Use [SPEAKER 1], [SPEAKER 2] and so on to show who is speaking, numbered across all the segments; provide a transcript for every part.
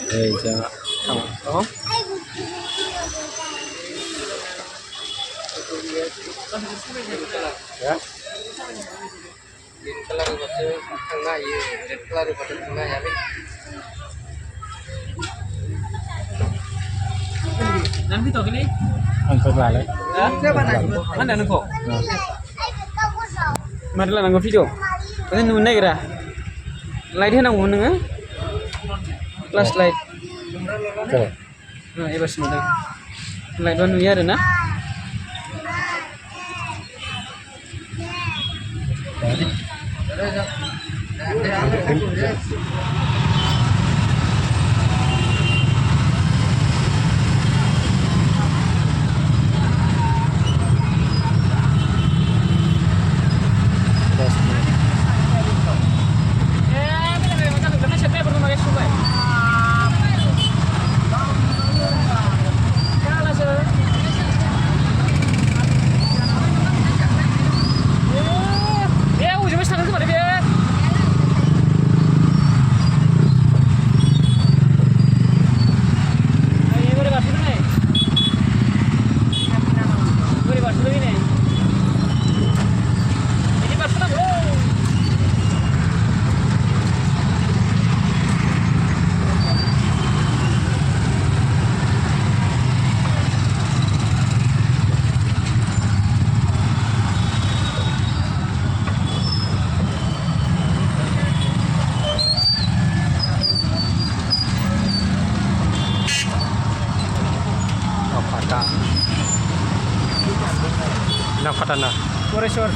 [SPEAKER 1] जा थां ya green color baca tengah ya red color baca tengah ya nanti tahu gini angkat balik mana nengko mana nengko video ini nunai kira light dia nanggung nengah flash light nah iba semudah light one ya ada Fatana Koresor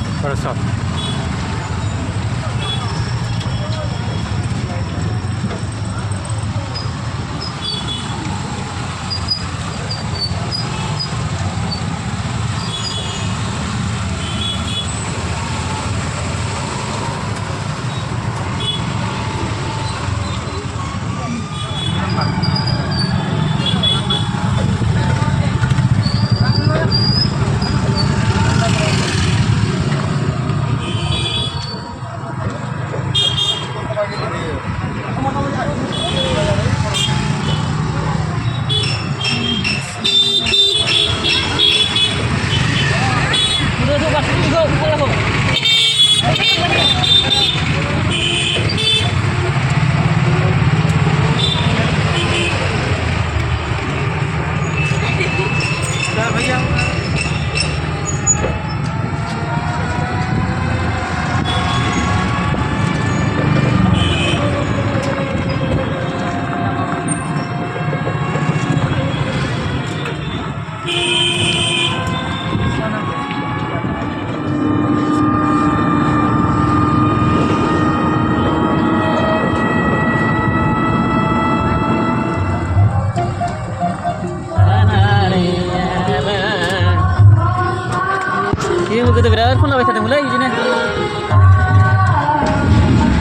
[SPEAKER 1] Gitu berapa pun lebih satu mulai gini.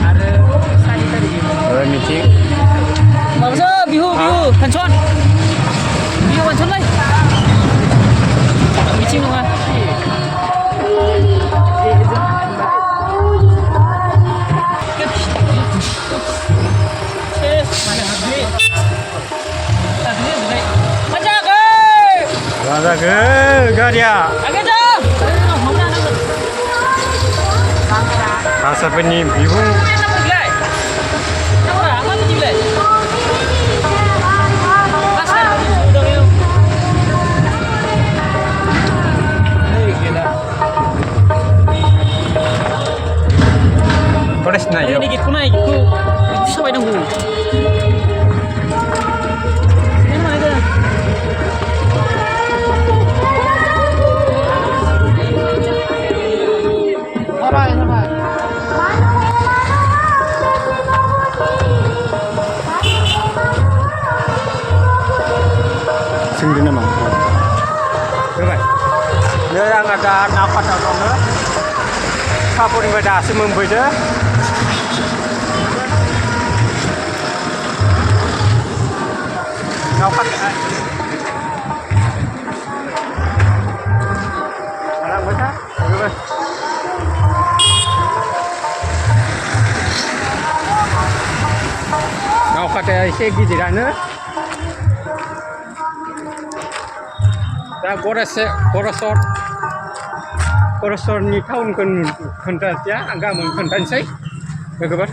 [SPEAKER 1] Ada sani tadi. Orang micing. Masa bihu kancon. Bihu kancon lagi. Micing nggak? Ada ke? Gadia. Rasa penyim ibu. Kodes na yo. Ini dikit kunai gitu. Itu sampai nunggu. Sendiri nama. Coba. Dia yang ada nafas atau mana? Kapur ini dah semembaca. Nafas. Orang baca. Coba. kota एसे गिदिरानो दा गरासरनि टाउनखौ खोन्थासै आं गाबोन खोन्थानोसै लोगोफोर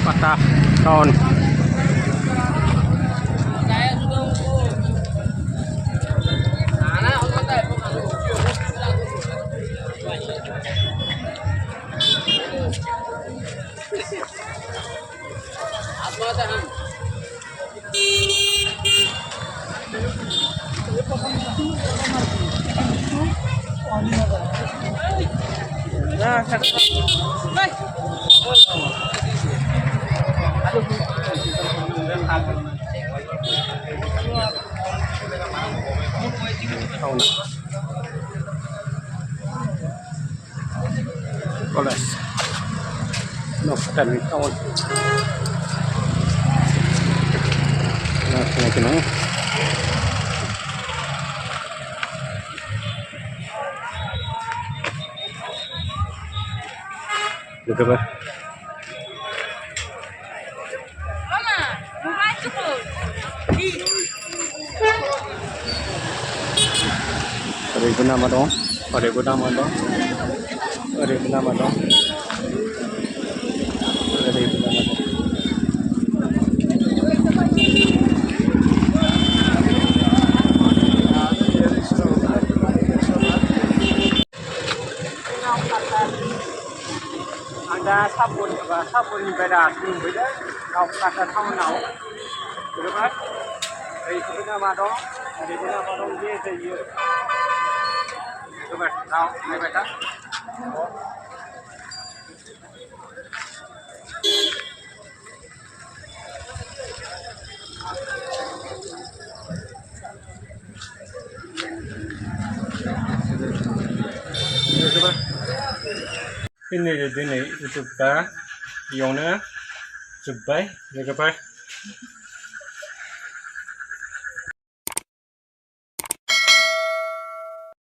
[SPEAKER 1] kota tahun Kolas Noktan tahun nah kenapa Lupa Mama, buka cukup. Ada ibu nama dong. Ada ibu nama dong. Ada ibu nama dong. Ada ibu nama dong. Ada sabun beda beda kau kata tahu nau, betul kan? Dari ibu nama dong, dari ibu nama dong dia je. Betul kan? Tahu, ni beta. Betul kan? Ini YouTube ka, iona, subscribe, jangan lupa.